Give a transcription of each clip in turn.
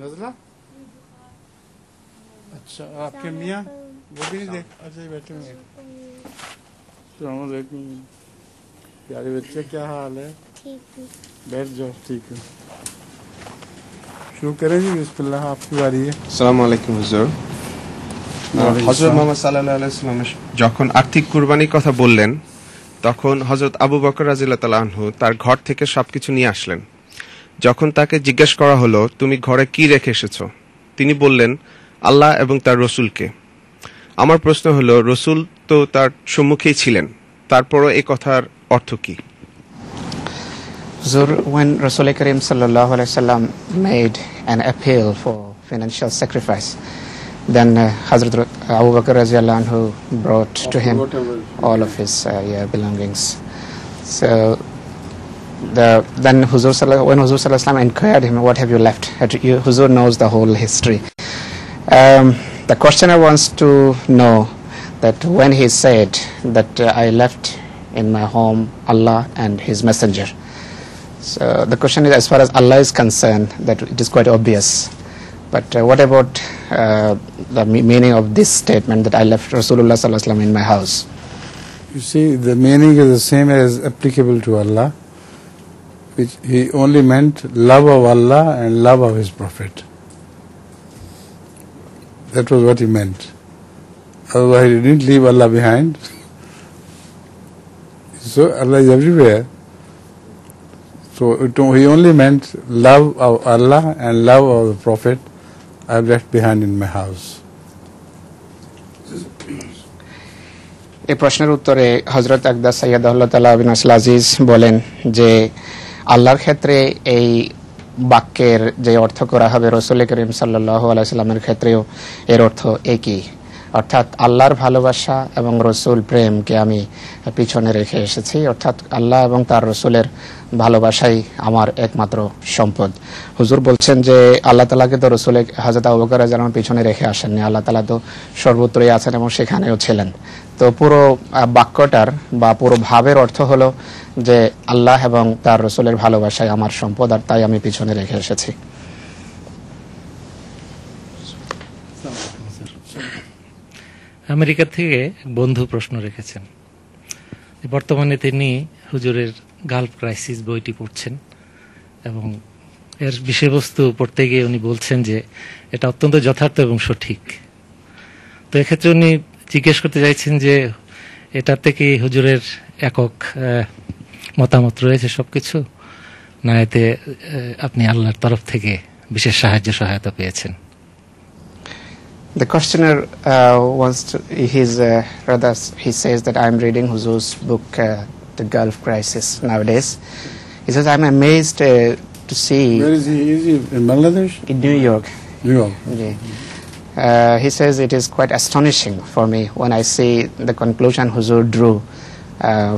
नजला अच्छा आपके मियाँ वो भी नहीं देख अच्छा ये बैठे हुए अस्सलामुअलैकुम प्यारे बच्चे क्या हाल है ठीक है बैठ जाओ ठीक है शुरू करें जी बिस्मिल्लाह आपकी बारी है আসসালামু আলাইকুম হুজুর হযরত মুহাম্মদ সাল্লাল্লাহু আলাইহি ওয়াসাল্লাম যখন আর্থিক কুরবানির কথা বললেন তখন হযরত আবু বকর রাদিয়াল্লাহু তাআলা আনহু তার ঘর থেকে সবকিছু নিয়ে আসলেন যখন তাকে জিজ্ঞেস করা হলো তুমি ঘরে কি রেখে এসেছো তিনি বললেন আল্লাহ এবং তার রাসূলকে আমার প্রশ্ন হলো রাসূল তো তার সম্মুখেই ছিলেন তারপরও এই কথার অর্থ কি Huzur, when Rasul Karim sallallahu alaihi wasallam made an appeal for financial sacrifice, then Hazrat Abu Bakr radhiyallahu anhu brought to him all of his belongings. So then Huzur when Huzur sallallahu alaihi wasallam inquired him, what have you left? Huzur knows the whole history. The questioner wants to know that when he said that I left in my home Allah and his messenger. So the question is, as far as Allah is concerned, that it is quite obvious. But what about the meaning of this statement that I left Rasulullah sallallahu alaihi wasallam in my house? You see, the meaning is the same as applicable to Allah, which he only meant love of Allah and love of his Prophet. That was what he meant. Otherwise, he didn't leave Allah behind. So Allah is everywhere. So he only meant love of Allah and love of the Prophet I have left behind in my house. এই প্রশ্নের উত্তরে হযরত আকদাস সাইয়্যিদুল্লাহ তাআলা বিন আসল আজিজ বলেন যে আল্লাহর ক্ষেত্রে এই বাক্যের যে অর্থ করা হবে রাসূল করিম সাল্লাল্লাহু আলাইহি সাল্লামের ক্ষেত্রেও এর অর্থ একই অর্থাৎ আল্লাহর ভালোবাসা এবং রাসূল প্রেমকে আমি পিছনে রেখে এসেছি অর্থাৎ আল্লাহ এবং তার রাসূলের ভালোবাসাই আমার একমাত্র সম্পদ হুজুর বলছেন যে আল্লাহ তাআলাকে তো রাসূল হযরত আবু বকর রাদিয়াল্লাহু আনহু পিছনে রেখে আসেননি আল্লাহ তাআলা তো সর্বত্রই আছেন এবং সেখানেও ছিলেন তো পুরো বাক্যটার বা পুরো ভাবের অর্থ হলো যে আল্লাহ এবং তার রাসূলের ভালোবাসাই আমার সম্পদ আর তাই আমি পিছনে রেখে এসেছি আমেরিকা থেকে বন্ধু প্রশ্ন রেখেছেন বর্তমানে তিনি হুজুরের গালফ ক্রাইসিস বইটি পড়ছেন এবং এর বিষয়বস্তু পড়তে গিয়ে উনি বলছেন যে এটা অত্যন্ত যথার্থ এবং সঠিক তো এক্ষেত্রে উনি জিজ্ঞেস করতে চাইছেন যে এটা থেকে হুজুরের একক মতামত রয়েছে সবকিছু না এতে আপনি আল্লাহর তরফ থেকে বিশেষ সাহায্য সহায়তা পেয়েছেন The questioner wants to, he says that I'm reading Huzur's book, The Gulf Crisis nowadays. He says, I'm amazed to see... Where is he? Is he in Bangladesh? In New York. New York. Yeah. He says it is quite astonishing for me when I see the conclusion Huzur drew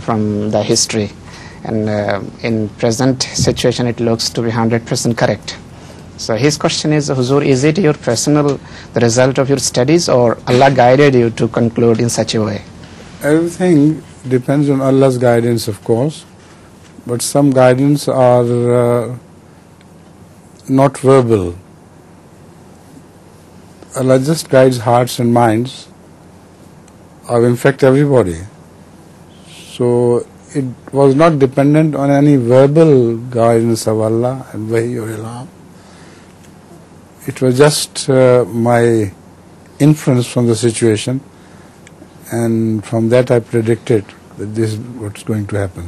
from the history. And in present situation, it looks to be 100% correct. So his question is, Huzur, is it the result of your studies or Allah guided you to conclude in such a way? Everything depends on Allah's guidance, of course, but some guidance are not verbal. Allah just guides hearts and minds of, in fact, everybody. So it was not dependent on any verbal guidance of Allah and wahi or ilham. It was just my inference from the situation, and from that I predicted that this is what's going to happen.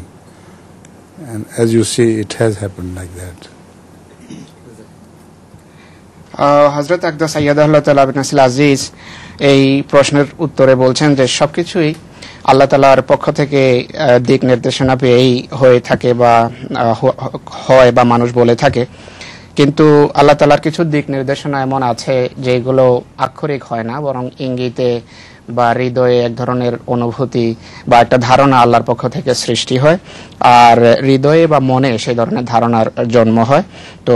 And as you see, it has happened like that. হযরত আকদাস সাইয়্যিদুল্লাহ তাআলা বিন আসল আজিজ এই প্রশ্নের উত্তরে বলছেন যে সবকিছুই আল্লাহ তাআলার পক্ষ থেকে দিক নির্দেশনা পেয়েই হয়ে থাকে বা হয় বা মানুষ বলে থাকে কিন্তু আল্লাহ তাআলার কিছু দিক নির্দেশনা এমন আছে যেগুলো আক্ষরিক হয় না বরং ইঙ্গিতে বা হৃদয়ে এক ধরনের অনুভূতি বা একটা ধারণা আল্লাহর পক্ষ থেকে সৃষ্টি হয় আর হৃদয়ে বা মনে সেই ধরনের ধারণার জন্ম হয় তো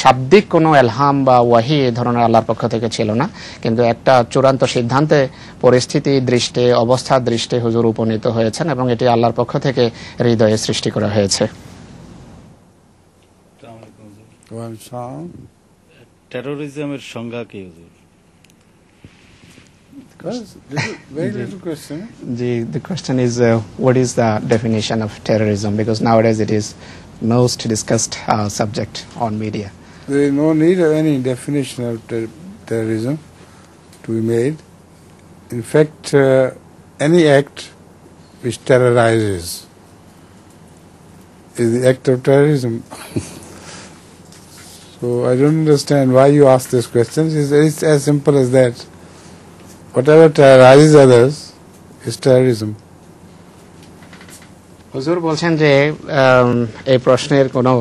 শাব্দিক কোনো ইলহাম বা ওয়াহি এই ধরনের আল্লাহর পক্ষ থেকে ছিল না কিন্তু একটা চূড়ান্ত সিদ্ধান্তে পরিস্থিতি দৃষ্টে অবস্থা দৃষ্টে হুজুর উপনীত হয়েছেন এবং এটি আল্লাহর পক্ষ থেকে হৃদয়ে সৃষ্টি করা হয়েছে টেরোরিজমের সংজ্ঞা কি হুজুর? Very little question. The question is, what is the definition of terrorism? Because nowadays it is most discussed subject on media. There is no need of any definition of terrorism to be made. In fact, any act which terrorizes is the act of terrorism. So I don't understand why you ask this question. It's as simple as that. Whatever terrorizes others is terrorism. হুজুর বলছেন যে এই প্রশ্নের কোনো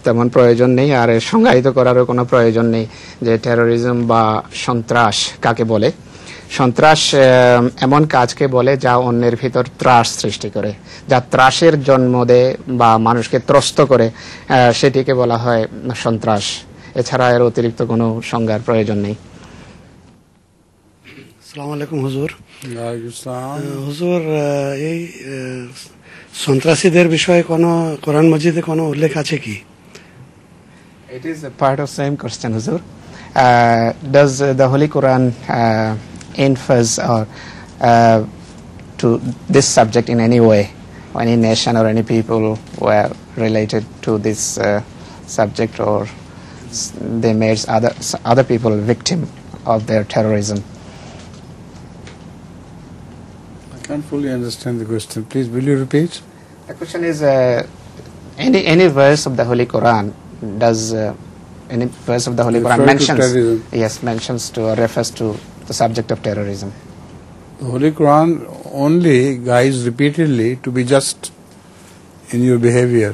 তেমন প্রয়োজন নেই, আর সংজ্ঞায়িত করারও কোনো প্রয়োজন নেই যে টেরোরিজম বা সন্ত্রাস কাকে বলে। সন্ত্রাস এমন কাজকে বলে যা অন্যের ভিতর ত্রাস সৃষ্টি করে, যা ত্রাসের জন্ম দেয় বা মানুষকে ত্রস্ত করে, সেটিকে বলা হয় সন্ত্রাস। এছাড়া এর অতিরিক্ত কোনো সংজ্ঞার প্রয়োজন নেই। আসসালামু আলাইকুম হুজুর। Islam. হুজুর, এই সন্ত্রাসীদের বিষয়ে কোনো কোরআন মজিদে কোনো উল্লেখ আছে কি? It is a part of same question, Huzur. Does the Holy Quran emphasize or to this subject in any way? Any nation or any people were related to this subject, or they made other people victim of their terrorism? I can't fully understand the question. Please, will you repeat? The question is, any verse of the Holy Quran, does any verse of the Holy Quran Refer to mentions terrorism. mentions to or refers to the subject of terrorism? The Holy Quran only guides repeatedly to be just in your behavior.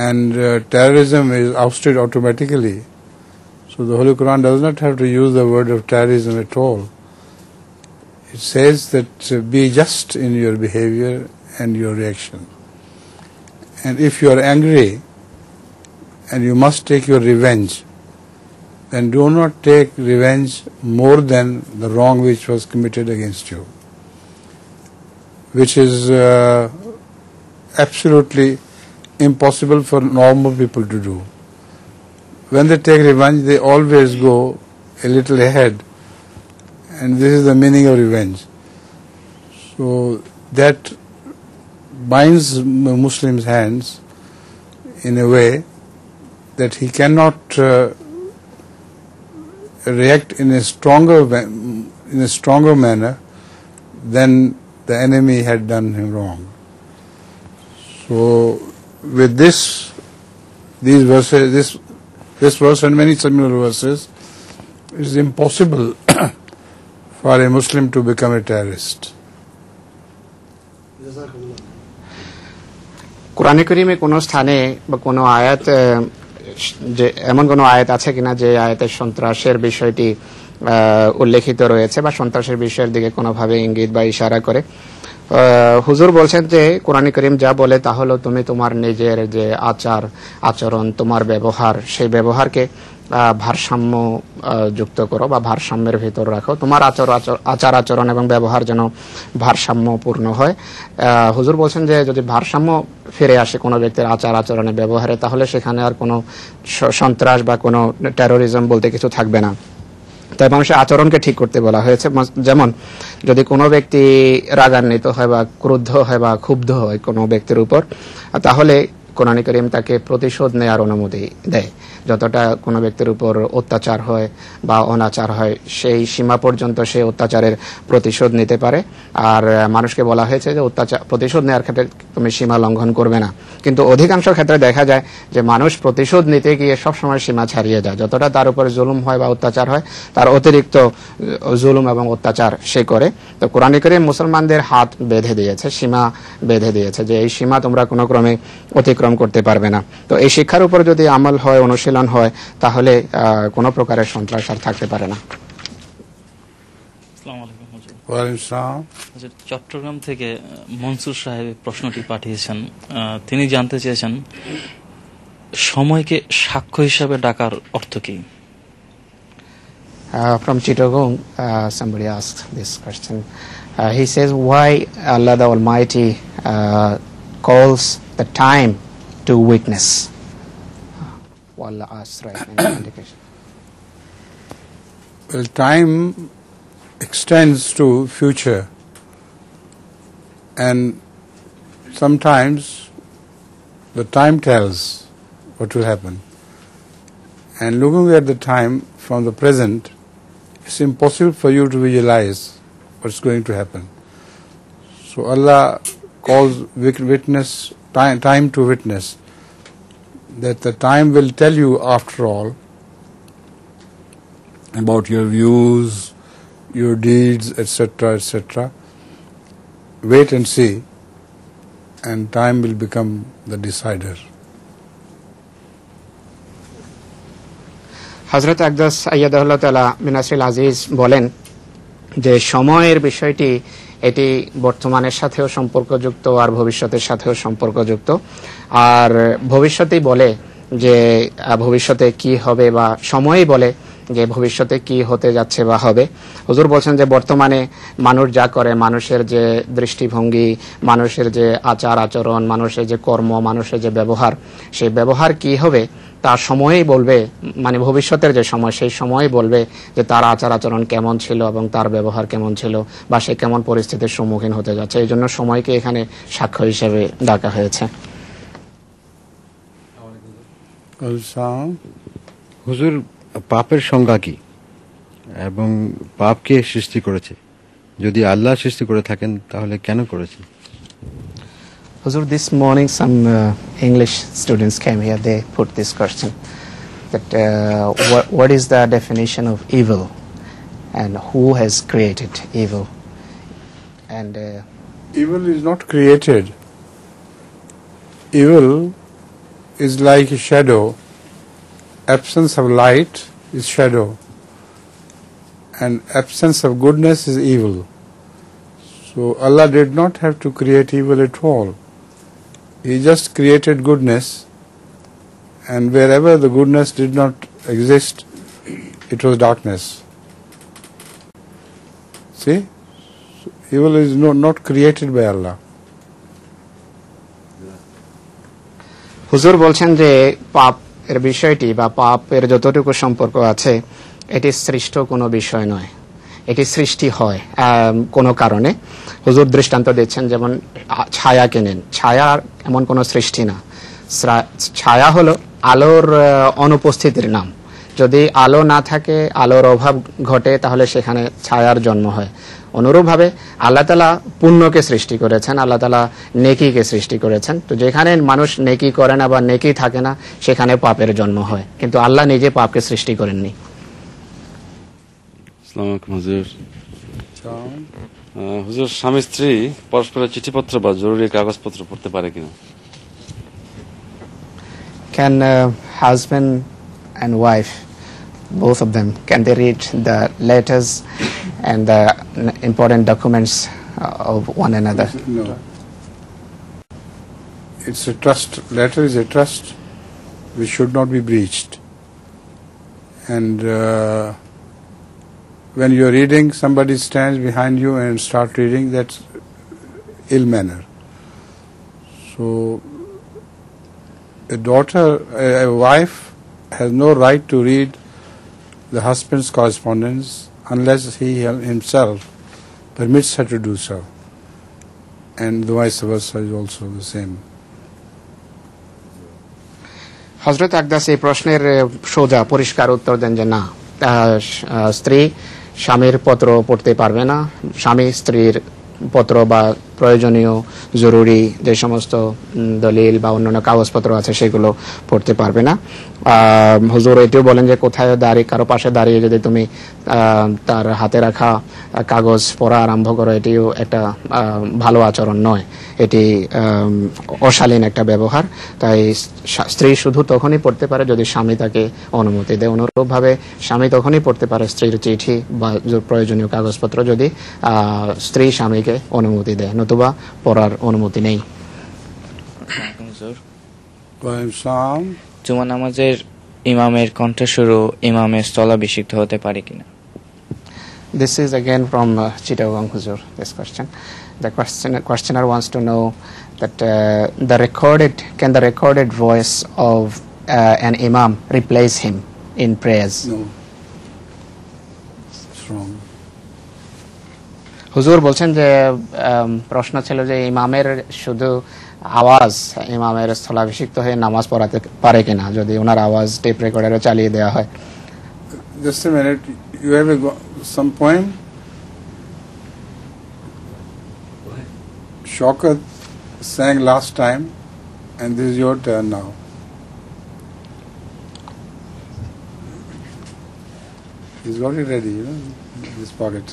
And terrorism is ousted automatically. So the Holy Quran does not have to use the word of terrorism at all. It says that be just in your behavior and your reaction. And if you are angry and you must take your revenge, then do not take revenge more than the wrong which was committed against you, which is absolutely impossible for normal people to do. When they take revenge, they always go a little ahead, and this is the meaning of revenge. So that binds Muslims' hands in a way that he cannot react in a stronger manner than the enemy had done him wrong. So with these verses, this verse and many similar verses, it is impossible for a Muslim to become a terrorist. কোরআনে কারীমে কোনো স্থানে বা কোনো আয়াত, যে এমন কোনো আয়াত আছে কিনা যে আয়াতের সন্ত্রাসের বিষয়টি উল্লেখিত রয়েছে বা সন্ত্রাসের বিষয়ের দিকে কোনোভাবে ইঙ্গিত বা ইশারা করে? হুজুর বলছেন যে কোরআনে কারীম যা বলে তা হলো তুমি তোমার নিজের যে আচরণ, তোমার ব্যবহার, সেই ব্যবহারকে ভারসাম্য যুক্ত করো বা ভারসাম্যের ভিতর রাখো। তোমার আচার আচরণ এবং ব্যবহার যেন ভারসাম্যপূর্ণ হয়। হুজুর বলছেন যে যদি ভারসাম্য ফিরে আসে কোনো ব্যক্তির আচার আচরণে, ব্যবহারে, তাহলে সেখানে আর কোনো সন্ত্রাস বা কোনো টেরোরিজম বলতে কিছু থাকবে না। তাই মানুষের আচরণকে ঠিক করতে বলা হয়েছে। যেমন যদি কোনো ব্যক্তি রাগান্বিত হয় বা ক্রুদ্ধ হয় বা ক্ষুব্ধ হয় কোনো ব্যক্তির উপর, তাহলে কোরআন কারীম তাকে প্রতিশোধ নেওয়ার অনুমতি দেয়। যতটা কোনো ব্যক্তির উপর অত্যাচার হয় বা অনাচার হয়, সেই সীমা পর্যন্ত সে অত্যাচারের প্রতিশোধ নিতে পারে। আর মানুষকে বলা হয়েছে যে প্রতিশোধ নেওয়ার ক্ষেত্রে তুমি সীমা লঙ্ঘন করবে না। কিন্তু অধিকাংশ ক্ষেত্রে দেখা যায় যে মানুষ প্রতিশোধ নিতে গিয়ে সবসময় সীমা ছাড়িয়ে যায়। যতটা তার উপর জুলুম হয় বা অত্যাচার হয়, তার অতিরিক্ত জুলুম এবং অত্যাচার সে করে। তো কোরআন কারীম মুসলমানদের হাত বেঁধে দিয়েছে, সীমা বেঁধে দিয়েছে যে এই সীমা তোমরা কোনো ক্রমে অতিক্রম করতে পারবে না। তো এই শিক্ষার উপর যদি আমল হয়, অনুশীলন হয়, তাহলে কোনো প্রকারের সন্ত্রাস আর থাকতে পারে না। চট্টগ্রাম থেকে মনসুর সাহেব প্রশ্নটি পাঠিয়েছেন। তিনি জানতে চেয়েছেন সময়কে সাক্ষ্য হিসাবে ডাকার অর্থ কি? From Chittagong, somebody asked this question. He says, why Allah the Almighty calls the time to witness? Wallah asked right any indication. Well, time extends to future, and sometimes the time tells what will happen. And looking at the time from the present, it's impossible for you to visualize what's going to happen. So Allah calls witness, time to witness, that the time will tell you after all about your views, your deeds, etc., etc. Wait and see, and time will become the decider. হযরত আকদাস আইয়াদাহুল্লাহ তাআলা বিনাসরিল আজিজ বলেন যে সময়ের বিষয়টি এটি বর্তমানের সাথেও সম্পর্কযুক্ত আর ভবিষ্যতের সাথেও সম্পর্কযুক্ত, আর ভবিষ্যতেই বলে যে ভবিষ্যতে কি হবে, বা সময়ই বলে যে ভবিষ্যতে কি হতে যাচ্ছে বা হবে। হুজুর বলছেন যে বর্তমানে মানুষ যা করে, মানুষের যে দৃষ্টিভঙ্গি, মানুষের যে আচার আচরণ, মানুষের যে কর্ম, মানুষের যে ব্যবহার, সেই ব্যবহার কি হবে তার সময়ই বলবে, মানে ভবিষ্যতের যে সময়, সেই সময়ই বলবে যে তার আচার আচরণ কেমন ছিল এবং তার ব্যবহার কেমন ছিল, বা সে কেমন পরিস্থিতির সম্মুখীন হতে যাচ্ছে। এই জন্য সময়কে এখানে সাক্ষ্য হিসেবে ডাকা হয়েছে। হুজুর, পাপের সংজ্ঞা কি এবং পাপ কে সৃষ্টি করেছে? যদি আল্লাহ সৃষ্টি করে থাকেন তাহলে কেন করেছেন? Huzur, this morning some English students came here. They put this question, that what is the definition of evil, and who has created evil? And evil is not created. Evil is like a shadow. Absence of light is shadow, and absence of goodness is evil. So Allah did not have to create evil at all. He just created goodness, and wherever the goodness did not exist, it was darkness. See? So evil is not created by Allah. হুজুর বলছেন যে পাপ এর বিষয়টি বা পাপের যতটুকু সম্পর্ক আছে, এটি সৃষ্ট কোনো বিষয় নয়, এটি সৃষ্টি হয় কোনো কারণে। হুজুর দৃষ্টান্ত দিচ্ছেন, যেমন ছায়াকে নেন, ছায়া এমন কোনো সৃষ্টি না। ছায়া হলো আলোর অনুপস্থিতির নাম। যদি আলো না থাকে, আলোর অভাব ঘটে, তাহলে সেখানে ছায়ার জন্ম হয়। অনুরূপভাবে আল্লাহ তাআলা পুণ্যকে সৃষ্টি করেছেন, আল্লাহ তাআলা নেকিকে সৃষ্টি করেছেন। তো যেখানে মানুষ নেকি করে না বা নেকি থাকে না, সেখানে পাপের জন্ম হয়, কিন্তু আল্লাহ নিজে পাপকে সৃষ্টি করেননি। আসসালামু আলাইকুম হুজুর। হুজুর, স্বামী স্ত্রী পরস্পরের চিঠিপত্র বা জরুরি কাগজপত্র পড়তে পারে কিনা? Can husband and wife, both of them, can they read the letters and the important documents of one another? No. It's a trust. Letter is a trust which should not be breached. And when you're reading, somebody stands behind you and start reading, that's ill manner. So a wife has no right to read the husband's correspondence unless he himself permits her to do so. And the vice versa is also the same. হযরত আকদাস এই প্রশ্নের সোজা পরিষ্কার উত্তর দেন যে না, স্ত্রী স্বামীর পত্র পড়তে পারবে না, স্বামী স্ত্রীর পত্র বা প্রয়োজনীয় জরুরি যে সমস্ত দলিল বা অন্যান্য কাগজপত্র আছে সেগুলো পড়তে পারবে না। হুজুর এটিও বলেন যে কোথায় দাঁড়িয়ে, কারো পাশে দাঁড়িয়ে যদি তুমি তার হাতে রাখা কাগজ পড়া আরম্ভ করো, এটিও একটা ভালো আচরণ নয়, এটি অশালীন একটা ব্যবহার। তাই স্ত্রী শুধু তখনই পড়তে পারে যদি স্বামী তাকে অনুমতি দেয়। অনুরূপভাবে স্বামী তখনই পড়তে পারে স্ত্রীর চিঠি বা প্রয়োজনীয় কাগজপত্র যদি স্ত্রী স্বামীকে অনুমতি দেয়, নতুবা পড়ার অনুমতি নেই। জুমা নামাজের ইমামের কণ্ঠস্বরূপ ইমামের স্থলাভিষিক্ত হতে পারে কিনা? This is again from Chittagong Huzur, this question. The questioner wants to know that can the recorded voice of an imam replace him in prayers? No. It's wrong. হুজুর বলছেন যে প্রশ্ন ছিল যে ইমামের শুধু আওয়াজ ইমামের স্থলাভিষিক্ত হয়ে নামাজ পড়াতে পারে কিনা যদি ওনার আওয়াজ টেপ রেকর্ডারে চালিয়ে দেওয়া হয়। Just a minute. You have some poem? Shaukat sang last time, and this is your turn now. He's got it ready, in his pocket.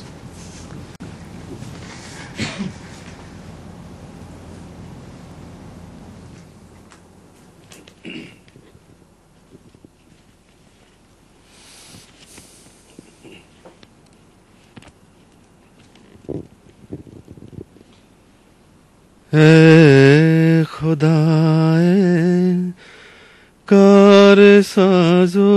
खुदाए कार साजो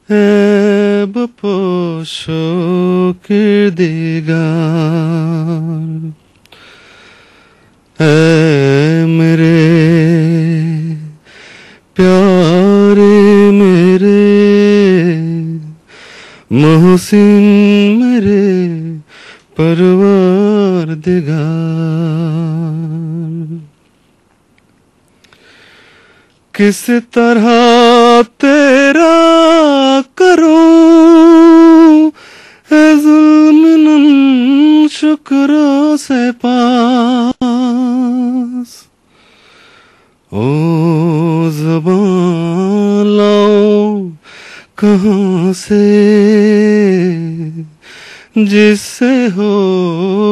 ऐब पोशो किरदिगार ऐ मेरे प्यारे मेरे मोहसिन मेरे परवरदिगार किस तरह तेरा करूं है जुल्म शुक्रों से पास ओ ज़बान लाओ कहाँ से जिससे हो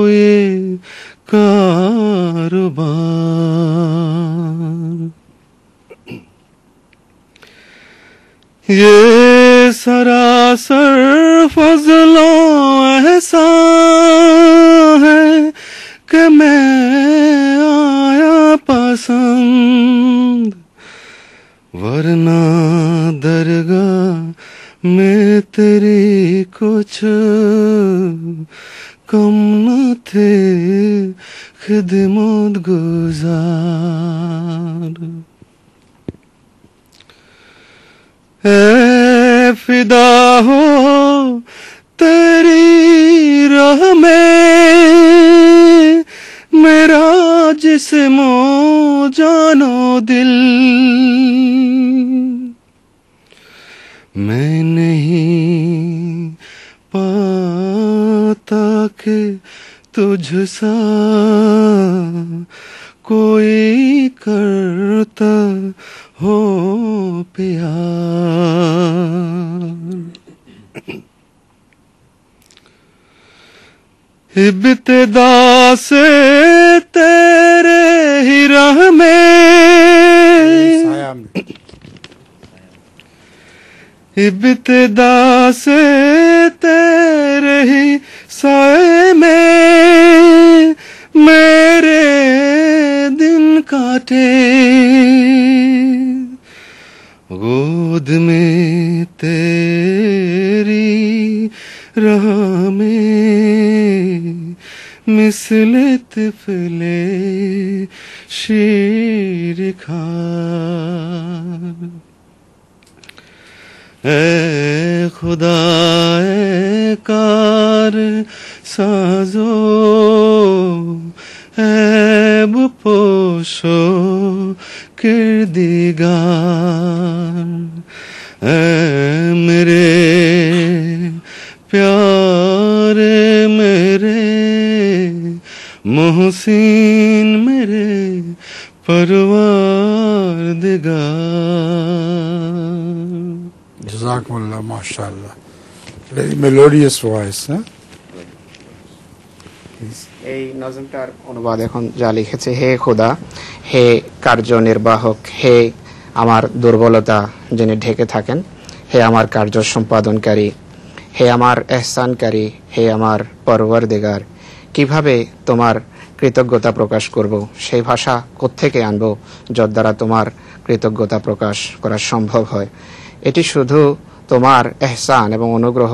ये कारोबार ये सरासर फजलों एहसान है कि मैं आया पसंद वरना दरगाह में तेरी कुछ कम न थे खिदमत गुजार ऐ फिदा हो तेरी राह में मेरा जिस्मो जानो दिल मैं नहीं पाता कि तुझसा कोई करता हो प्यार इब्तिदा से तेरे ही राह में इब्तिदा से तेरे ही साए में मेरे दिन काटे गोद में तेरी राह में मिसले तिफले शीर खार ऐ खुदाए कार साजो ऐब पोशो किरदिगार ऐ मेरे प्यारे मेरे मोहसिन मेरे परवरदिगार Jazakumullah, mashallah. Very melodious voice, huh? এই নজমটার অনুবাদ এখন যা লিখেছে, হে খোদা, হে কার্যনির্বাহক, হে আমার দুর্বলতা যিনি ঢেকে থাকেন, হে আমার কার্য সম্পাদনকারী, হে আমার এহসানকারী, হে আমার পরওয়ারদিগার, কিভাবে তোমার কৃতজ্ঞতা প্রকাশ করব, সেই ভাষা কোত্থেকে আনবো যার দ্বারা তোমার কৃতজ্ঞতা প্রকাশ করা সম্ভব হয়। এটি শুধু তোমার এহসান এবং অনুগ্রহ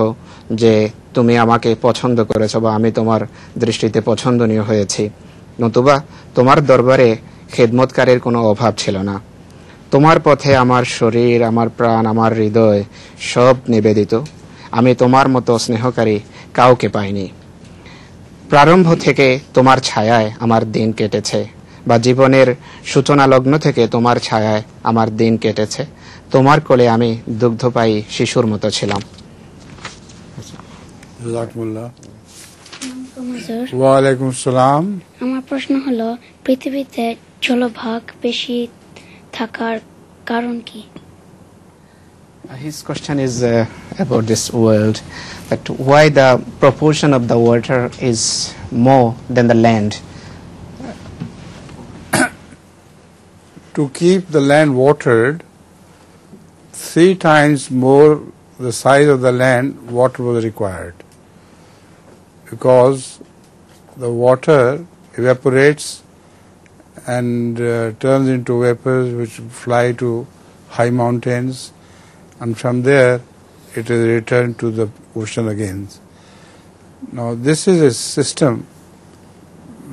যে তুমি আমাকে পছন্দ করেছো বা আমি তোমার দৃষ্টিতে পছন্দনীয় হয়েছি, নতুবা তোমার দরবারে খেদমতকারীর কোনো অভাব ছিল না। তোমার পথে আমার শরীর, আমার প্রাণ, আমার হৃদয় সব নিবেদিত। আমি তোমার মতো স্নেহকারী কাউকে পাইনি। প্রারম্ভ থেকে তোমার ছায়ায় আমার দিন কেটেছে, বা জীবনের সূচনা লগ্ন থেকে তোমার ছায়ায় আমার দিন কেটেছে। তোমার কোলে আমি দুগ্ধপায়ী শিশুর মতো ছিলাম। ওয়ালাইকুম সালাম। আমার প্রশ্ন হলো, পৃথিবীতে জলভাগ বেশি থাকার কারণ কি? His question is about this world, that why the proportion of the water is more than the land. To keep the land watered, 3 times more the size of the land water was required, because the water evaporates and turns into vapors which fly to high mountains, and from there it is returned to the ocean again. Now this is a system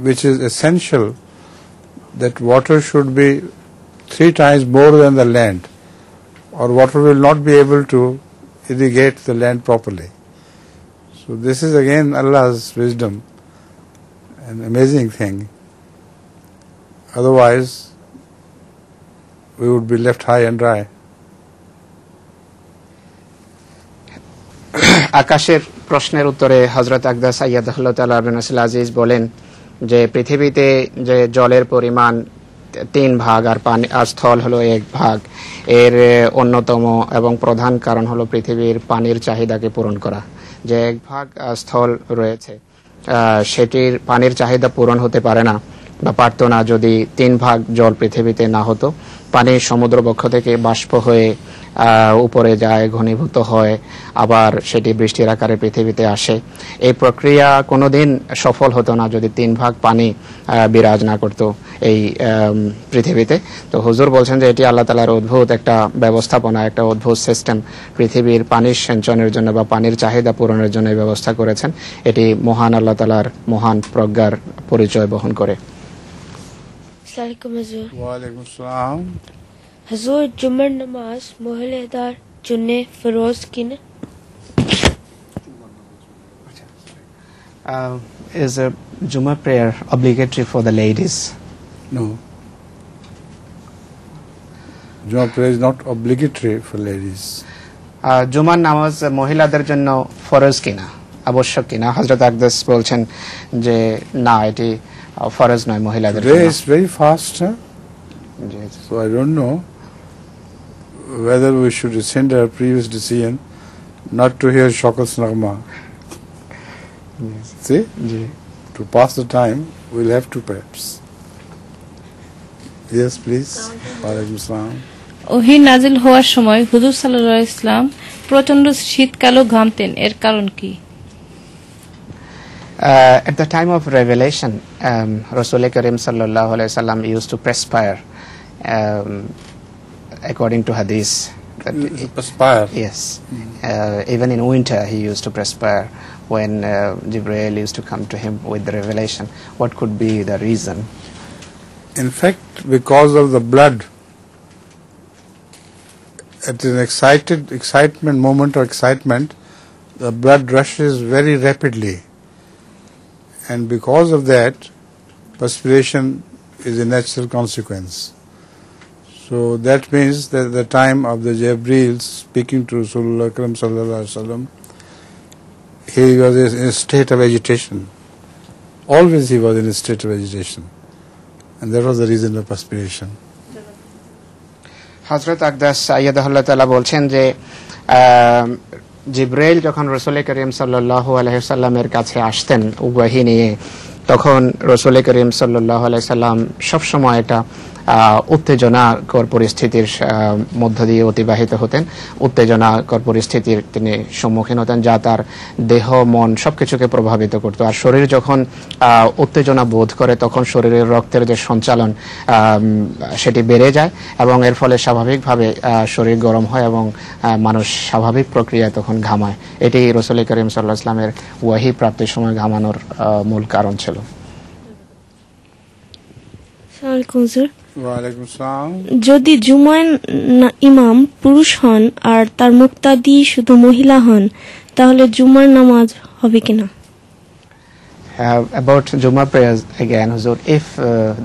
which is essential, that water should be 3 times more than the land, or water will not be able to irrigate the land properly. So this is again Allah's wisdom, an amazing thing. Otherwise we would be left high and dry. আকাশের প্রশ্নের উত্তরে হযরত আকদাস সাইয়্যিদুল্লাহ তাআলা ইবনে নাসিল আজিজ বলেন যে পৃথিবীতে যে জলের পরিমাণ 3 ভাগ আর পানি আর স্থল হলো 1 ভাগ, এর অন্যতম এবং প্রধান কারণ হলো পৃথিবীর পানির চাহিদাকে পূরণ করা। যে 1 ভাগ স্থল রয়েছে সেটির পানির চাহিদা পূরণ হতে পারে না বা পারত না যদি 3 ভাগ জল পৃথিবীতে না হতো। পানি সমুদ্রবক্ষ থেকে বাষ্প হয়ে উপরে যায়, ঘনীভূত হয়, আবার সেটি বৃষ্টির আকারে পৃথিবীতে আসে। এই প্রক্রিয়া কোনোদিন সফল হতো না যদি 3 ভাগ পানি বিরাজ না করত এই পৃথিবীতে। তো হুজুর বলছেন যে এটি আল্লাহ তাআলার অদ্ভুত একটা ব্যবস্থাপনা, একটা অদ্ভুত সিস্টেম। পৃথিবীর পানির সিঞ্চনের জন্য বা পানির চাহিদা পূরণের জন্য এই ব্যবস্থা করেছেন। এটি মহান আল্লাহ তাআলার মহান প্রজ্ঞার পরিচয় বহন করে। ওয়ালাইকুম আসসালাম। হুজুর, জুমার নামাজ মহিলাদের জন্য ফরজ কিনা? Is a Juma prayer obligatory for the ladies? No. Juma prayer is not obligatory for ladies. জুমার নামাজ মহিলাদের জন্য ফরজ কিনা, আবশ্যক কিনা? হযরত আকদাস বলছেন যে না, এটি ফরজ নয় মহিলাদের জন্য। Today is very fast, huh? So I don't know whether we should rescind our previous decision not to hear Shaukat Nagma. See? To pass the time, we'll have to perhaps. Yes, please. Walaikum salam. ওহী নাজিল হওয়ার সময় হুজুর সাল্লাল্লাহু আলাইহি ওয়াসাল্লাম প্রচন্ড শীতকালও ঘামতেন, এর কারণ কি? At the time of revelation, Rasul Karim sallallahu alaihi wasallam used to perspire, according to hadith. Perspire? Yes. Even in winter he used to perspire when Jibreel used to come to him with the revelation. What could be the reason? In fact, because of the blood, at an excitement moment of excitement, the blood rushes very rapidly. And because of that, perspiration is a natural consequence. So that means that at the time of the Jibreel speaking to Rasulullah Akram sallallahu alaihi wasallam, he was in a state of agitation. Always he was in a state of agitation. And that was the reason of perspiration. হযরত আকদাস সাইয়্যিদুল্লাহ তাআলা বলছেন যে জিবরাইল যখন রাসূল করিম সাল্লাল্লাহু আলাইহি ওয়াসাল্লামের কাছে আসতেন ওহী নিয়ে, তখন রাসূল করিম সাল্লাল্লাহু আলাইহি ওয়াসাল্লাম সব সময় এটা উত্তেজনাকর পরিস্থিতির মধ্য দিয়ে অতিবাহিত হতেন। উত্তেজনাকর পরিস্থিতির তিনি সম্মুখীন হতেন, যা তার দেহ মন সবকিছুকে প্রভাবিত করত। আর শরীর যখন উত্তেজনা বোধ করে তখন শরীরের রক্তের যে সঞ্চালন সেটি বেড়ে যায় এবং এর ফলে স্বাভাবিকভাবে শরীর গরম হয় এবং মানুষ স্বাভাবিক প্রক্রিয়ায় তখন ঘামায়। এটি রাসূল করিম সাল্লাল্লাহু আলাইহি ওয়াসাল্লামের ওয়াহী প্রাপ্তির সময় ঘামানোর মূল কারণ ছিল। আসসালামু হুজুর। ওয়ালাইকুম আসসালাম। যদি জুমার ইমাম পুরুষ হন আর তার মুক্তাদি শুধু মহিলা হন তাহলে জুমার নামাজ হবে কিনা? About Juma prayers again, Huzur, if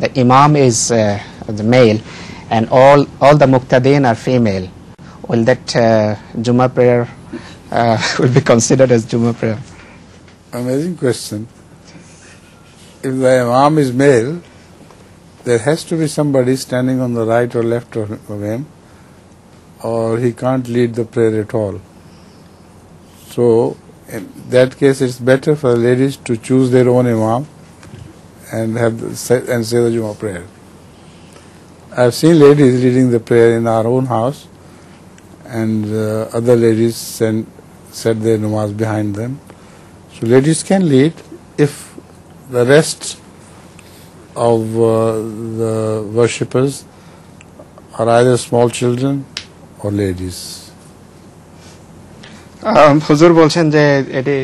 the Imam is the male and all the Muqtadin are female, will that Juma prayer will be considered as Juma prayer? Amazing question. If the Imam is male, there has to be somebody standing on the right or left of him, or he can't lead the prayer at all. So in that case, it's better for ladies to choose their own Imam and say the Juma prayer. I've seen ladies leading the prayer in our own house, and other ladies said their namaz behind them. So ladies can lead if the rest of the worshippers are either small children or ladies. হুজুর বলছেন যে এটি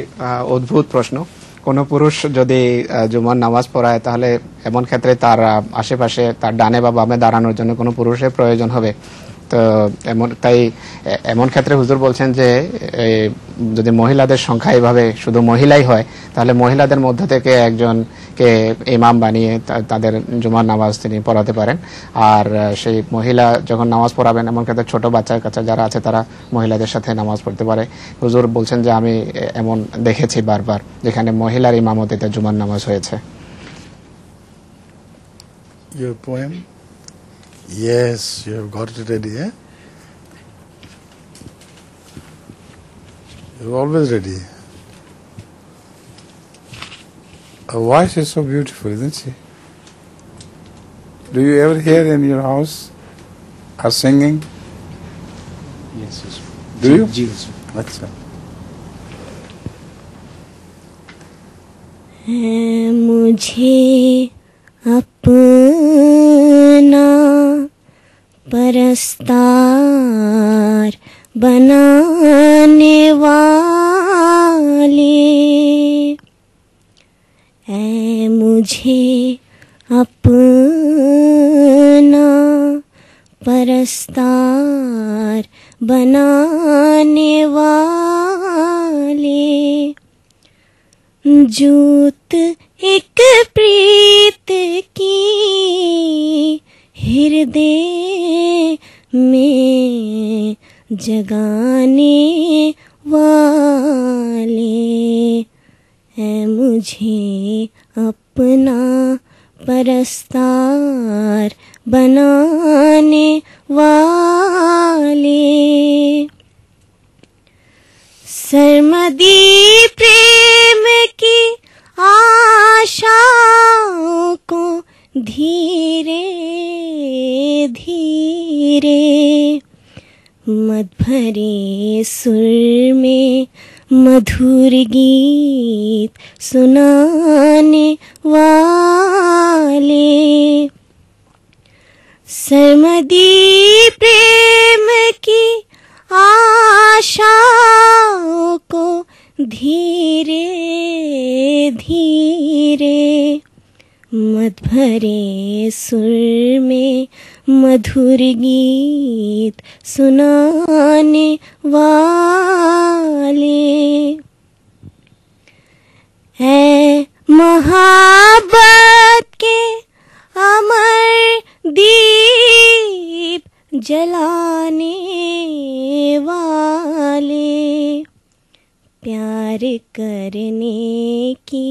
অদ্ভুত প্রশ্ন। কোন পুরুষ যদি জুমার নামাজ পড়ায় তাহলে এমন ক্ষেত্রে তার আশেপাশে তার ডানে বা বামে দাঁড়ানোর জন্য কোনো পুরুষের প্রয়োজন হবে। তো এমন ক্ষেত্রে হুজুর বলছেন যে যদি মহিলাদের সংখ্যা এইভাবে শুধু মহিলাই হয় তাহলে মহিলাদের মধ্য থেকে একজনকে ইমাম বানিয়ে তাদের জুমার নামাজ তিনি পড়াতে পারেন। আর সেই মহিলা যখন নামাজ পড়াবেন এমন ক্ষেত্রে ছোট বাচ্চা কাচ্চা যারা আছে তারা মহিলাদের সাথে নামাজ পড়তে পারে। হুজুর বলছেন যে আমি এমন দেখেছি বারবার যেখানে মহিলার ইমামতিতে জুমার নামাজ হয়েছে। Your poem? Yes, you have got it ready, eh? You're always ready. Her voice is so beautiful, isn't she? Do you ever hear in your house her singing? Yes, yes. Do you? Yes. Achha. मुझे अपना परस्तार बनाने वाले, ऐ मुझे अपना परस्तार बनाने वाले, जूत एक प्रीत की हृदय में जगाने वाले, है मुझे अपना परस्तार बनाने वाले। सरमदी प्रेम की आशाओं को धीरे धीरे मद भरे सुर में मधुर गीत सुनाने वाले, सरमदी प्रेम की आशाओं को धीरे धीरे मद भरे सुर में मधुर गीत सुनाने वाले, है महाबत के अमर दीप जलाने वाले, प्यार करने की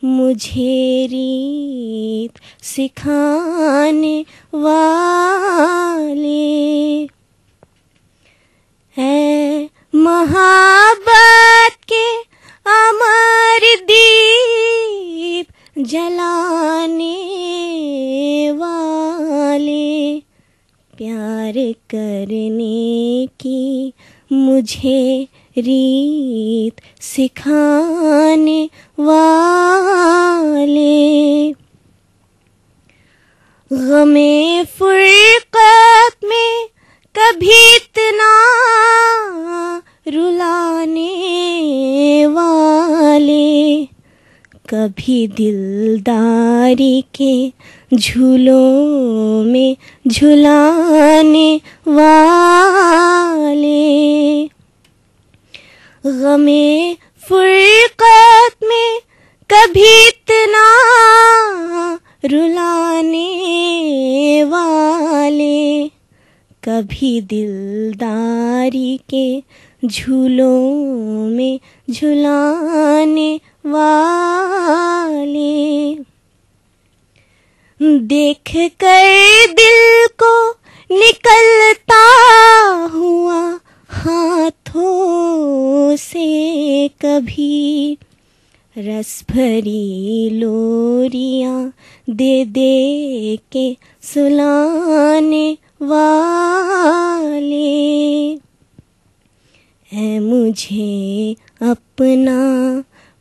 मुझे रीत सिखाने वाले, है महाबत के अमर दीप जलाने वाले, प्यार करने की मुझे रीत सिखाने वाले, गमे फुरकत में कभी इतना रुलाने वाले, कभी दिलदार दिलदारी के झूलों में झुलाने वाले, गमे फुरकत में कभी इतना रुलाने वाले, कभी दिलदारी के झूलों में झुलाने वाले, देख कर दिल को निकलता हुआ हाथों से कभी, रस भरी लोरियां दे दे के सुलाने वाले, है मुझे अपना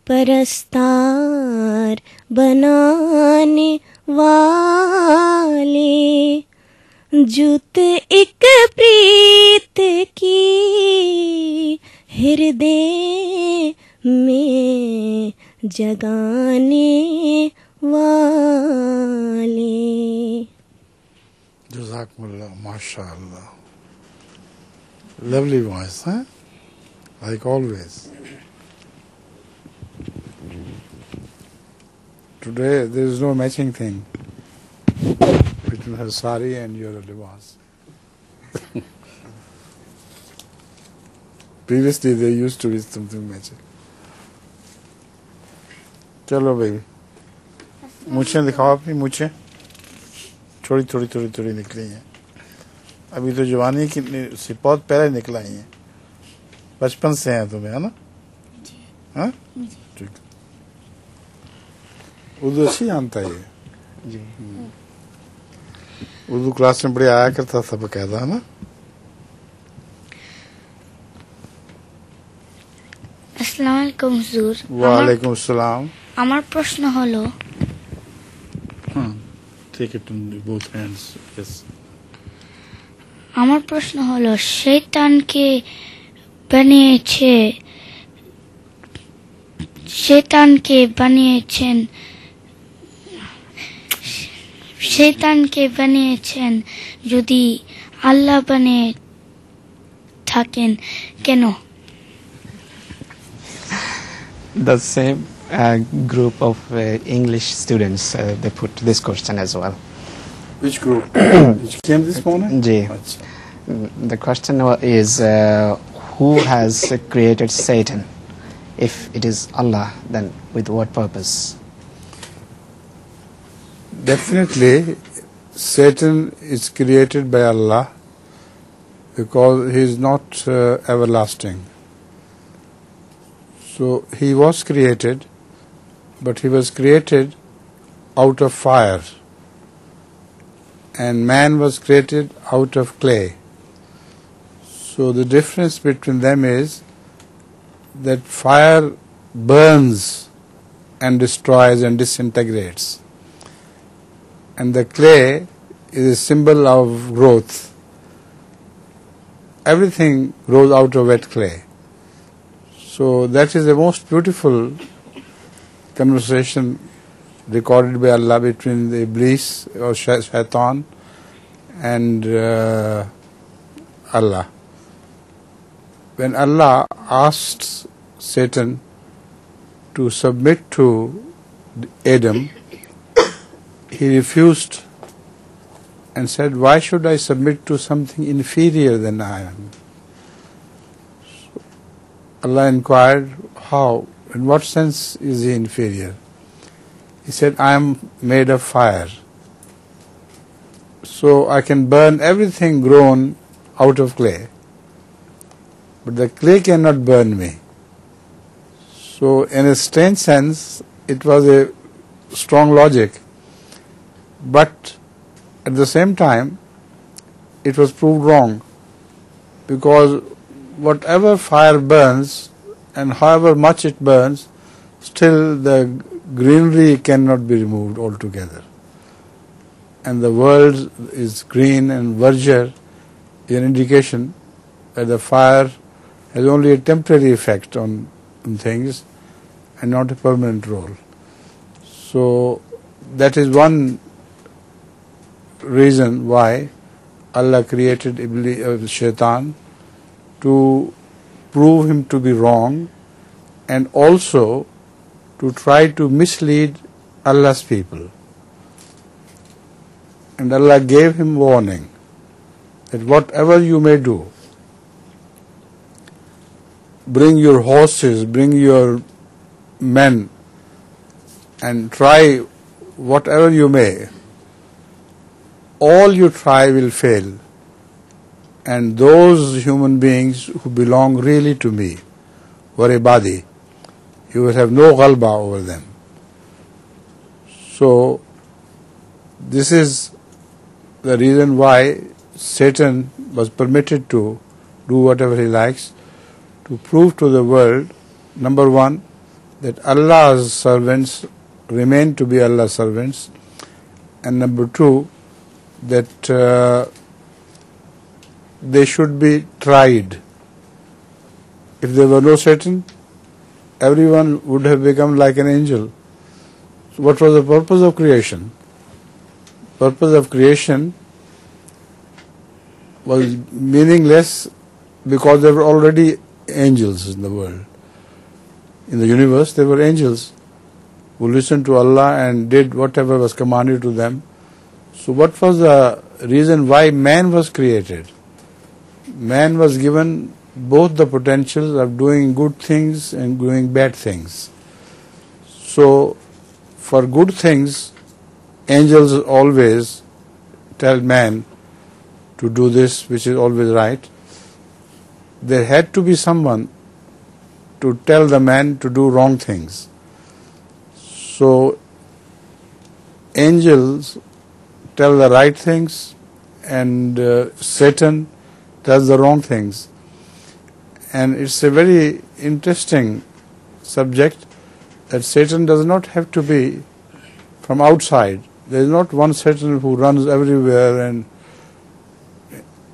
परस्तार बनाने वाले, जुत एक प्रीत की हृदय में जगाने वाले. Jazakumullah, mashallah. Lovely voice, huh? Like always. Today there is no matching thing between her sari and your libas. Previously there used to be something matching. चलो भाई, मूछें दिखाओ अपनी मूछें. थोड़ी थोड़ी थोड़ी थोड़ी निकली हैं. अभी तो जवानी की से बहुत पहले निकल आई हैं. बचपन से हैं तुम्हें, है ना? हाँ? ठीक. उर्दू अच्छी जानता है ये. जी. उर्दू क्लास में बड़े आया करता था बकायदा, है ना? আসসালামু আলাইকুম হুজুর। ওয়ালাইকুম আসসালাম। আমার প্রশ্ন হলো, take it in both hands. Yes. আমার প্রশ্ন হলো শয়তানকে বানিয়েছেন যদি আল্লাহ বানিয়ে থাকেন কেন? The same group of English students, they put this question as well. Which group? Which came this morning? The question is, who has created Satan? If it is Allah, then with what purpose? Definitely, Satan is created by Allah because he is not everlasting. So he was created, but he was created out of fire, and man was created out of clay. So the difference between them is that fire burns and destroys and disintegrates, and the clay is a symbol of growth. Everything grows out of wet clay. So that is the most beautiful conversation recorded by Allah between the Iblis or Shaitan and Allah. When Allah asked Satan to submit to Adam, he refused and said, "Why should I submit to something inferior than I am?" Allah inquired, how, in what sense is he inferior? He said, I am made of fire. So I can burn everything grown out of clay. But the clay cannot burn me. So in a strange sense, it was a strong logic. But at the same time, it was proved wrong. Because whatever fire burns and however much it burns, still the greenery cannot be removed altogether. And the world is green and verdure is an indication that the fire has only a temporary effect on things and not a permanent role. So that is one reason why Allah created Shaitan, to prove him to be wrong and also to try to mislead Allah's people. And Allah gave him warning that whatever you may do, bring your horses, bring your men, and try whatever you may, all you try will fail. And those human beings who belong really to me, were ibadi, you will have no ghalba over them. So this is the reason why Satan was permitted to do whatever he likes, to prove to the world, number one, that Allah's servants remain to be Allah's servants, and number two, that they should be tried. If there were no Satan, everyone would have become like an angel. So what was the purpose of creation? Purpose of creation was meaningless because there were already angels in the world. In the universe, there were angels who listened to Allah and did whatever was commanded to them. So what was the reason why man was created? Man was given both the potentials of doing good things and doing bad things. So for good things, angels always tell man to do this, which is always right. There had to be someone to tell the man to do wrong things. So angels tell the right things, and Satan tells the wrong things. And it's a very interesting subject that Satan does not have to be from outside. There is not one Satan who runs everywhere and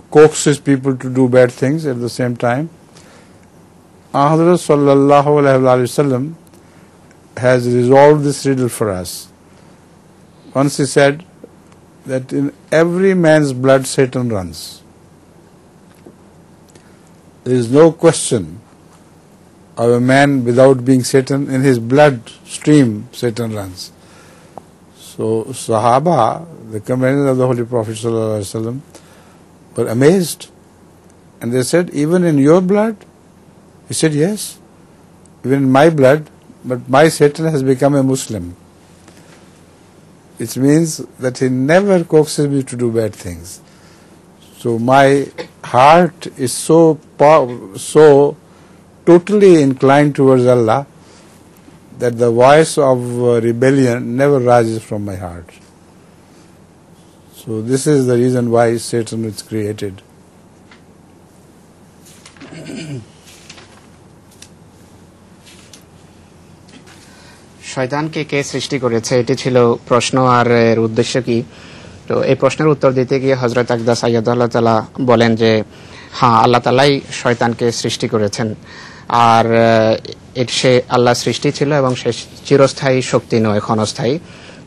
coaxes people to do bad things at the same time. Hazrat sallallahu alaihi wasallam has resolved this riddle for us. Once he said that in every man's blood Satan runs. There is no question of a man without being Satan. In his blood stream Satan runs. So Sahaba, the companions of the Holy Prophet sallallahu alaihi wasallam, were amazed, and they said, even in your blood? He said, yes, even in my blood, but my Satan has become a Muslim. It means that he never coaxes me to do bad things. So my heart is so totally inclined towards Allah that the voice of rebellion never rises from my heart. So this is the reason why Satan is created. শয়তানকে কে সৃষ্টি করেছে, এটি ছিল প্রশ্ন। আর এর উদ্দেশ্য কি? তো এই প্রশ্নের উত্তর দিতে গিয়ে হযরত আকদাস আইয়াদুল্লাহ তাআলা বলেন যে হ্যাঁ, আল্লাহ তাআলাই শয়তানকে সৃষ্টি করেছেন। আর সে আল্লাহ সৃষ্টি ছিল এবং সে চিরস্থায়ী শক্তি নয়, ক্ষণস্থায়ী।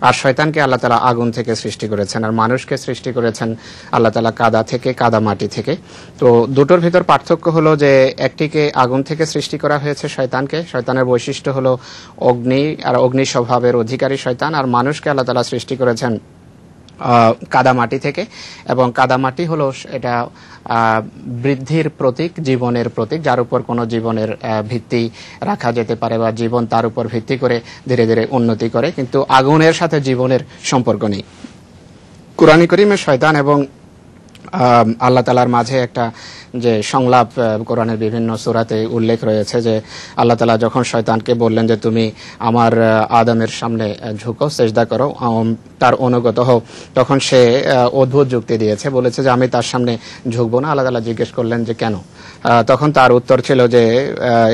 আর শয়তানকে আল্লাহ তাআলা আগুন থেকে সৃষ্টি করেছেন, আর মানুষকে সৃষ্টি করেছেন আল্লাহ তাআলা কাদা থেকে, কাদা মাটি থেকে। তো দুটোর ভিতর পার্থক্য হলো যে একটিকে আগুন থেকে সৃষ্টি করা হয়েছে শয়তানকে, শয়তানের বৈশিষ্ট্য হলো অগ্নি, আর অগ্নি স্বভাবের অধিকারী শয়তান। আর মানুষকে আল্লাহ তাআলা সৃষ্টি করেছেন কাদামাটি থেকে, এবং কাদামাটি হলো এটা বৃদ্ধির প্রতীক, জীবনের প্রতীক, যার উপর কোনো জীবনের ভিত্তি রাখা যেতে পারে বা জীবন তার উপর ভিত্তি করে ধীরে ধীরে উন্নতি করে। কিন্তু আগুনের সাথে জীবনের সম্পর্ক নেই। কুরআন কারীমে শয়তান এবং আল্লাহ তাআলার মাঝে একটা যে সংলাপ কোরআনের বিভিন্ন সূরাতে উল্লেখ রয়েছে যে আল্লাহ তাআলা যখন শয়তানকে বললেন যে তুমি আমার আদমের সামনে ঝুঁকো, সেজদা করো, তার অনুগত হও, তখন সে অদ্ভুত যুক্তি দিয়েছে, বলেছে যে আমি তার সামনে ঝুঁকবো না। আল্লাহ তাআলা জিজ্ঞেস করলেন যে কেন? তখন তার উত্তর ছিল যে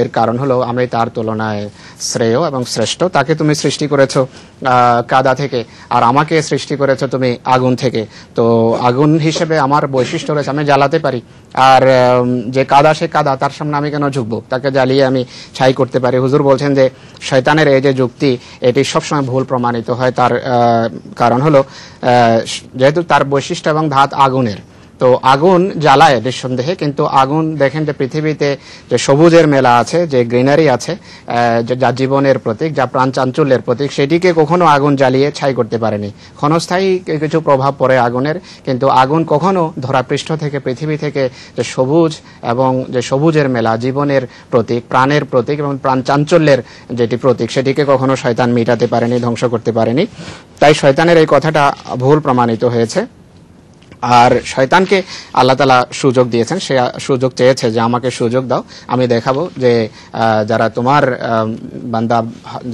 এর কারণ হলো আমি তার তুলনায় শ্রেয় এবং শ্রেষ্ঠ। তাকে তুমি সৃষ্টি করেছো কাদা থেকে, আর আমাকে সৃষ্টি করেছো তুমি আগুন থেকে। তো আগুন হিসেবে আমার বৈশিষ্ট্য রয়েছে, আমি জ্বালাতে পারি, আর যে কাদা সে কাদা, তার সামনে আমি কেন ঝুঁকবো, তাকে জ্বালিয়ে আমি ছাই করতে পারি। হুজুর বলছেন যে শয়তানের এই যে যুক্তি, এটি সবসময় ভুল প্রমাণিত হয়। তার কারণ হলো যেহেতু তার বৈশিষ্ট্য এবং ধাত আগুনের, তো আগুন জ্বালায় নিঃসন্দেহে, কিন্তু আগুন দেখেন যে পৃথিবীতে যে সবুজের মেলা আছে, যে গ্রিনারি আছে, যা জীবনের প্রতীক, যা প্রাণ চাঞ্চল্যের প্রতীক, সেটিকে কখনো আগুন জ্বালিয়ে ছাই করতে পারেনি। ক্ষণস্থায়ী কিছু প্রভাব পড়ে আগুনের, কিন্তু আগুন কখনো ধরাপৃষ্ঠ থেকে, পৃথিবী থেকে যে সবুজ এবং যে সবুজের মেলা, জীবনের প্রতীক, প্রাণের প্রতীক এবং প্রাণ চাঞ্চল্যের যেটি প্রতীক, সেটিকে কখনো শয়তান মিটাতে পারেনি, ধ্বংস করতে পারেনি। তাই শয়তানের এই কথাটা ভুল প্রমাণিত হয়েছে। আর শয়তানকে আল্লাহ তাআলা সুযোগ দিয়েছেন, সে সুযোগ চেয়েছে যে আমাকে সুযোগ দাও, আমি দেখাবো যে যারা তোমার বান্দা,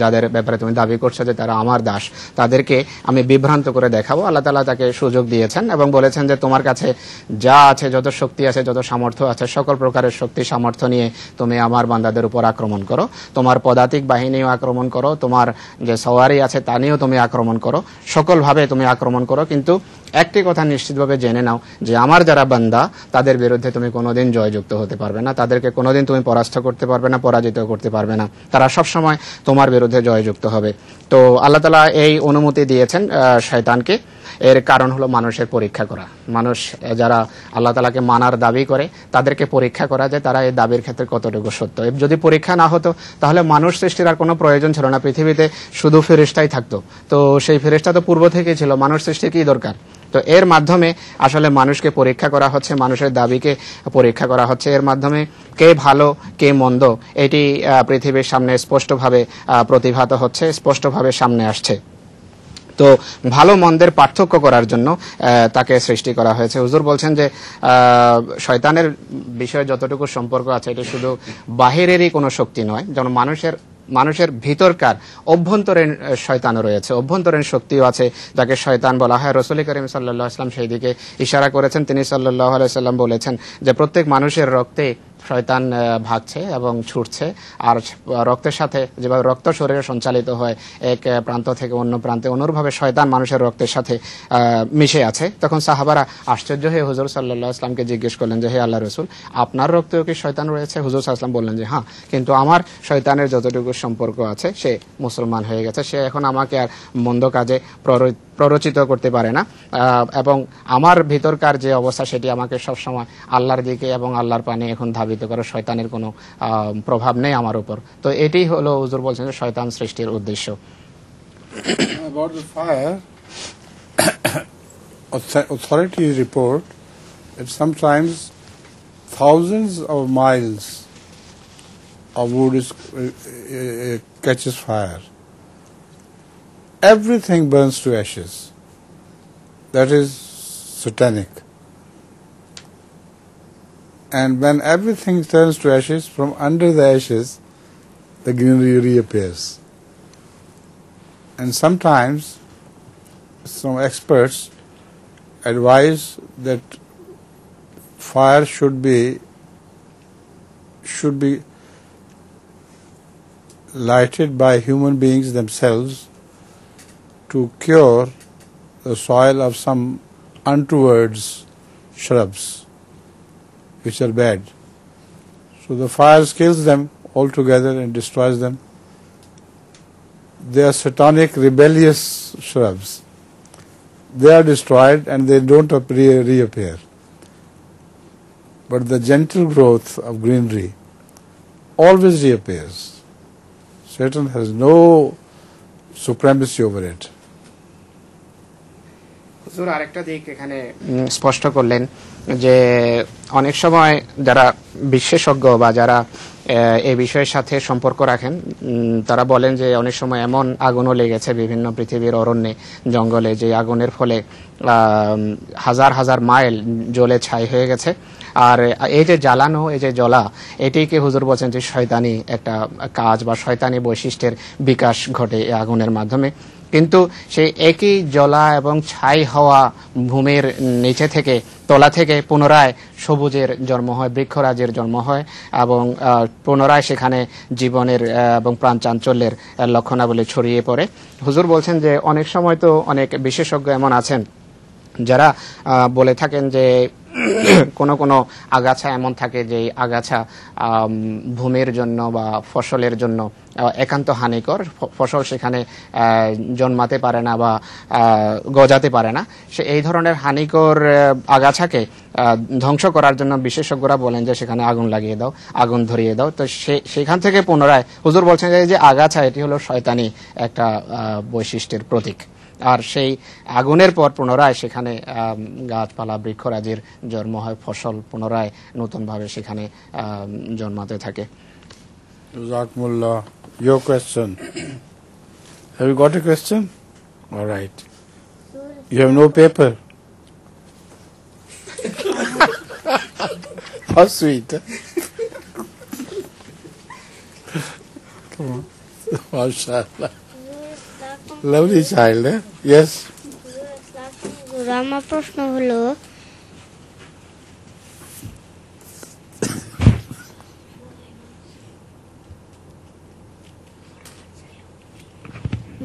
যাদের ব্যাপারে তুমি দাবি করছো যে তারা আমার দাস, তাদেরকে আমি বিভ্রান্ত করে দেখাবো। আল্লাহ তাআলা তাকে সুযোগ দিয়েছেন এবং বলেছেন যে তোমার কাছে যা আছে, যত শক্তি আছে, যত সামর্থ্য আছে, সকল প্রকারের শক্তি সামর্থ্য নিয়ে তুমি আমার বান্দাদের উপর আক্রমণ করো, তোমার পদাতিক বাহিনীও আক্রমণ করো, তোমার যে সওয়ারি আছে তা নিয়েও তুমি আক্রমণ করো, সকলভাবে তুমি আক্রমণ করো, কিন্তু একটি কথা নিশ্চিতভাবে জেনে নাও যে আমার যারা বান্দা, তাদের বিরুদ্ধে তুমি কোনোদিন জয়যুক্ত হতে পারবে না, তাদেরকে কোনোদিন তুমি পরাস্ত করতে পারবে না, পরাজিত করতে পারবে না, তারা সবসময় তোমার বিরুদ্ধে জয়যুক্ত হবে। তো আল্লাহ তাআলা এই অনুমতি দিয়েছেন শয়তানকে। এর কারণ হলো মানুষের পরীক্ষা করা। মানুষ যারা আল্লাহ তাআলাকে মানার দাবি করে, তাদেরকে পরীক্ষা করা যায় তারা এই দাবির ক্ষেত্রে কতটুকু সত্য। যদি পরীক্ষা না হতো তাহলে মানুষ সৃষ্টির আর কোনো প্রয়োজন ছিল না, পৃথিবীতে শুধু ফেরেশতাই থাকতো। তো সেই ফেরেশতা তো পূর্ব থেকেই ছিল, মানুষ সৃষ্টির কি দরকার? তো এর মাধ্যমে আসলে মানুষকে পরীক্ষা করা হচ্ছে, মানুষের দাবিকে পরীক্ষা করা হচ্ছে। এর মাধ্যমে কে ভালো কে মন্দ এটি পৃথিবীর সামনে স্পষ্টভাবে প্রতিভাত হচ্ছে, স্পষ্টভাবে সামনে আসছে। তো ভালো মন্দের পার্থক্য করার জন্য তাকে সৃষ্টি করা হয়েছে। হুজুর বলছেন যে শয়তানের বিষয়ে যতটুকু সম্পর্ক আছে, এটি শুধু বাহিরেরই কোনো শক্তি নয়, যেমন মানুষের ভিতরকার অভ্যন্তরীণ শয়তানও রয়েছে, অভ্যন্তরীণ শক্তিও আছে, যাকে শয়তান বলা হয়। রাসূল করিম সাল্লাল্লাহু আলাইহি ওয়াসাল্লাম সেই দিকে ইশারা করেছেন। তিনি সাল্লাল্লাহু আলাইহি ওয়াসাল্লাম বলেছেন যে প্রত্যেক মানুষের রক্তে শয়তান ভাগছে এবং ছুটছে, আর রক্তের সাথে যেভাবে রক্ত শরীরে সঞ্চালিত হয় এক প্রান্ত থেকে অন্য প্রান্তে, অনুরূপভাবে শয়তান মানুষের রক্তের সাথে মিশে আছে। তখন সাহাবারা আশ্চর্য হয়ে হুজুর সাল্লাল্লাহু আলাইহি ওয়াসাল্লামকে জিজ্ঞেস করলেন যে হে আল্লাহর রাসূল, আপনার রক্তেও কি শয়তান রয়েছে? হুজুর সাল্লাল্লাহু আলাইহি ওয়াসাল্লাম বললেন যে হ্যাঁ, কিন্তু আমার শয়তানের যতটুকু সম্পর্ক আছে, সে মুসলমান হয়ে গেছে, সে এখন আমাকে আর মন্দ কাজে প্ররোচিত করতে পারে না, এবং আমার ভিতরকার যে অবস্থা সেটি আমাকে সবসময় আল্লাহর দিকে এবং আল্লাহর পানে এখন ধাবিত করে, শয়তানের কোনো প্রভাব নেই আমার উপর। তো এটি হলো হুজুর বলছেন যে শয়তান সৃষ্টির উদ্দেশ্য। About the fire, authorities report that sometimes thousands of miles of wood catches fire. Everything burns to ashes. That is satanic. And when everything turns to ashes, from under the ashes, the greenery reappears. And sometimes some experts advise that fire should be lighted by human beings themselves to cure the soil of some untoward shrubs which are bad. So the fire kills them altogether and destroys them. They are satanic, rebellious shrubs. They are destroyed and they don't reappear. But the gentle growth of greenery always reappears. Satan has no supremacy over it. হুজুর আরেকটা দিক এখানে স্পষ্ট করলেন যে অনেক সময় যারা বিশেষজ্ঞ বা যারা এই বিষয়ের সাথে সম্পর্ক রাখেন, তারা বলেন যে অনেক সময় এমন আগুনও লেগেছে বিভিন্ন পৃথিবীর অরণ্যে, জঙ্গলে, যে আগুনের ফলে হাজার হাজার মাইল জ্বলে ছাই হয়ে গেছে। আর এই যে জ্বালানো, এই যে জ্বলা, এটিকে হুজুর বলছেন যে শয়তানি একটা কাজ বা শয়তানি বৈশিষ্ট্যের বিকাশ ঘটে এই আগুনের মাধ্যমে। কিন্তু সেই একই জ্বলা এবং ছাই হওয়া ভূমির নিচে থেকে, তলা থেকে পুনরায় সবুজের জন্ম হয়, বৃক্ষরাজের জন্ম হয়, এবং পুনরায় সেখানে জীবনের এবং প্রাণ চাঞ্চল্যের লক্ষণাবলী ছড়িয়ে পড়ে। হুজুর বলছেন যে অনেক সময় তো অনেক বিশেষজ্ঞ এমন আছেন যারা বলে থাকেন যে কোনো কোনো আগাছা এমন থাকে যে আগাছা ভূমির জন্য বা ফসলের জন্য একান্ত হানিকর, ফসল সেখানে জন্মাতে পারে না বা গজাতে পারে না। সে এই ধরনের হানিকর আগাছাকে ধ্বংস করার জন্য বিশেষজ্ঞরা বলেন যে সেখানে আগুন লাগিয়ে দাও, আগুন ধরিয়ে দাও। তো সেখান থেকে পুনরায় হুজুর বলছেন যে আগাছা এটি হলো শয়তানি একটা বৈশিষ্ট্যের প্রতীক, আর সেই আগুনের পর পুনরায় সেখানে গাছপালা বৃক্ষরাজির জন্ম হয়, ফসল পুনরায় নতুনভাবে সেখানে জন্মাতে থাকে। Jazakumullah. Your question. Have you got a question? All right. You have no paper. How sweet. Come on. MashaAllah. Lovely child, eh? Yes. আমার প্রশ্ন হলো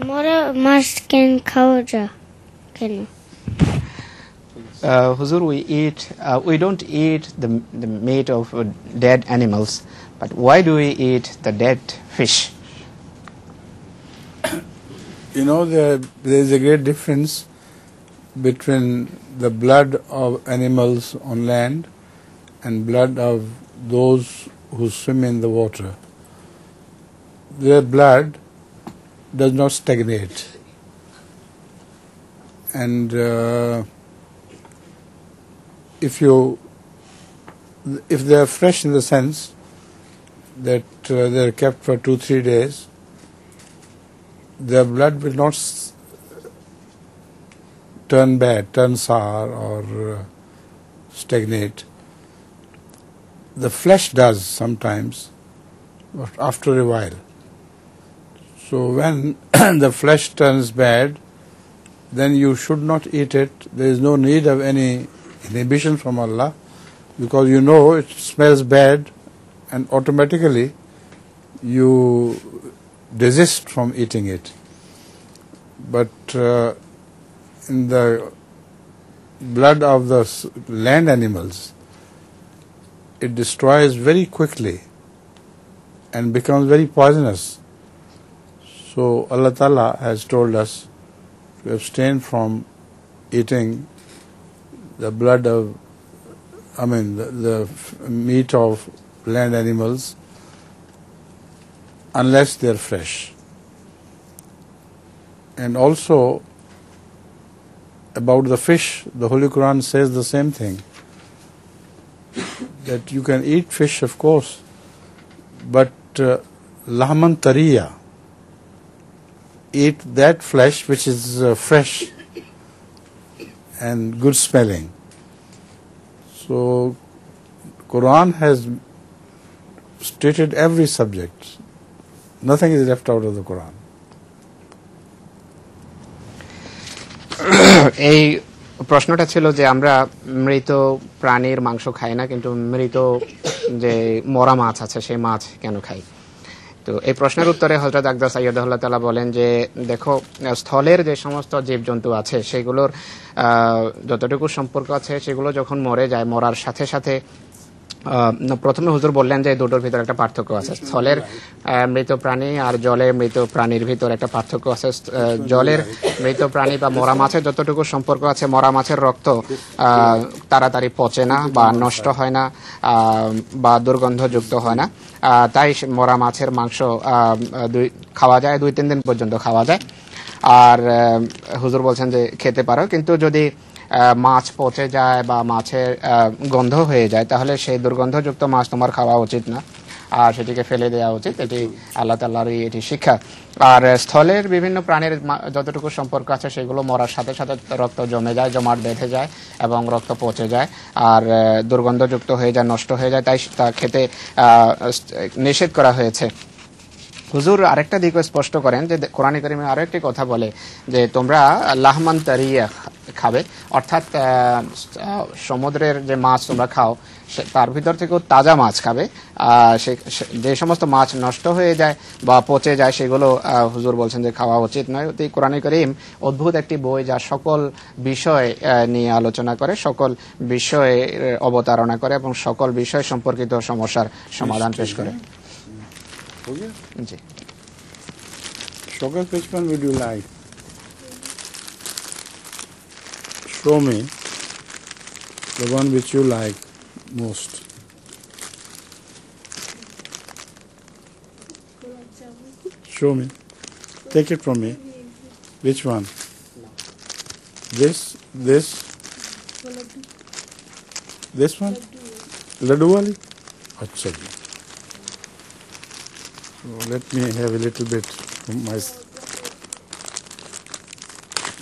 মরা মাছ কেন খাওয়া যায় কেন? Huzur, we don't eat the meat of dead animals, but why do we eat the dead fish? You know, there is a great difference between the blood of animals on land and blood of those who swim in the water. Their blood does not stagnate, and if they are fresh in the sense that they are kept for 2-3 days, their blood will not turn bad, turn sour or stagnate. The flesh does sometimes, but after a while. So when the flesh turns bad, then you should not eat it. There is no need of any inhibition from Allah, because you know it smells bad and automatically you desist from eating it. But in the blood of the land animals, it destroys very quickly and becomes very poisonous. So Allah Ta'ala has told us to abstain from eating the blood of, the meat of land animals unless they are fresh. And also about the fish, the Holy Quran says the same thing, that you can eat fish, of course, but lahman tariya, eat that flesh which is fresh and good smelling. So Quran has stated every subject. Nothing is left out of the Quran. এই প্রশ্নটা ছিল যে আমরা মৃত প্রাণীর মাংস খাই না, কিন্তু মৃত যে মরা মাছ আছে সেই মাছ কেন খাই? তো এই প্রশ্নের উত্তরে হযরত আকদাস সাইয়্যিদুল্লাহ তাআলা বলেন যে দেখো, স্থলের যে সমস্ত জীবজন্তু আছে সেগুলোর যতটুকু সম্পর্ক আছে সেগুলো যখন মরে যায়, মরার সাথে সাথে প্রথমে হুজুর বললেন যে দুটোর ভিতরে একটা পার্থক্য আছে। স্থলের মৃত প্রাণী আর জলের মৃত প্রাণীর ভিতরে একটা পার্থক্য আছে। জলের মৃত প্রাণী বা মরা মাছের যতটুকু সম্পর্ক আছে, মরা মাছের রক্ত তাড়াতাড়ি পচে না বা নষ্ট হয় না বা দুর্গন্ধযুক্ত হয় না, তাই মরা মাছের মাংস খাওয়া যায়, 2-3 দিন পর্যন্ত খাওয়া যায়। আর হুজুর বলছেন যে খেতে পারো, কিন্তু যদি মাছ পচে যায় বা মাছের গন্ধ হয়ে যায় তাহলে সেই দুর্গন্ধযুক্ত মাছ তোমার খাওয়া উচিত না, আর সেটিকে ফেলে দেওয়া উচিত। এটি আল্লাহ তাআলারই এটি শিক্ষা। আর স্থলের বিভিন্ন প্রাণীর যতটুকু সম্পর্ক আছে সেগুলো মরার সাথে সাথে রক্ত জমে যায়, জমাট বেঁধে যায় এবং রক্ত পচে যায় আর দুর্গন্ধযুক্ত হয়ে যায়, নষ্ট হয়ে যায়, তাই তা খেতে নিষেধ করা হয়েছে। হুজুর আরেকটা দিকও স্পষ্ট করেন যে কোরআনে কারিমে আরো একটি কথা বলে যে তোমরা লাহমান তারিয়া খাবে, অর্থাৎ সমুদ্রের যে মাছ তোমরা খাও তার ভিতর থেকেও তাজা মাছ খাবে। যে সমস্ত মাছ নষ্ট হয়ে যায় বা পচে যায় সেগুলো হুজুর বলছেন যে খাওয়া উচিত নয়। অতি কোরআনে কারীম অদ্ভুত একটি বই যা সকল বিষয় নিয়ে আলোচনা করে, সকল বিষয়ে অবতারণা করে এবং সকল বিষয় সম্পর্কিত সমস্যার সমাধান পেশ করে। জি Shaukat, which one would you like? Show me the one which you like most. Show me. Take it from me. Which one? This one? Laddu wali? Achha ji. So let me have a little bit from my.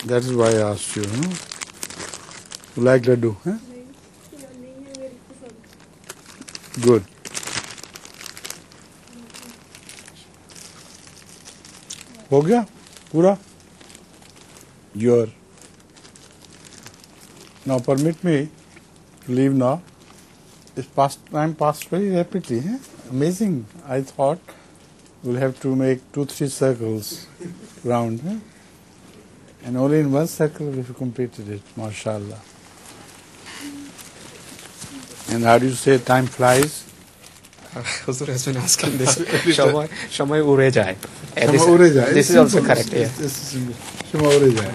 That is why I asked you. Huh? You like laddu? Huh? Good. हो गया पूरा? Your. Now permit me to leave now. This time passed very rapidly. Eh? Amazing. I thought we'll have to make 2-3 circles round. Eh? And only in one circle we've completed it. MashaAllah. And how do you say time flies? Huzur has been asking this. Shamay ure jai. Shamay ure jai. This is also correct. Yeah. Shamay ure jai.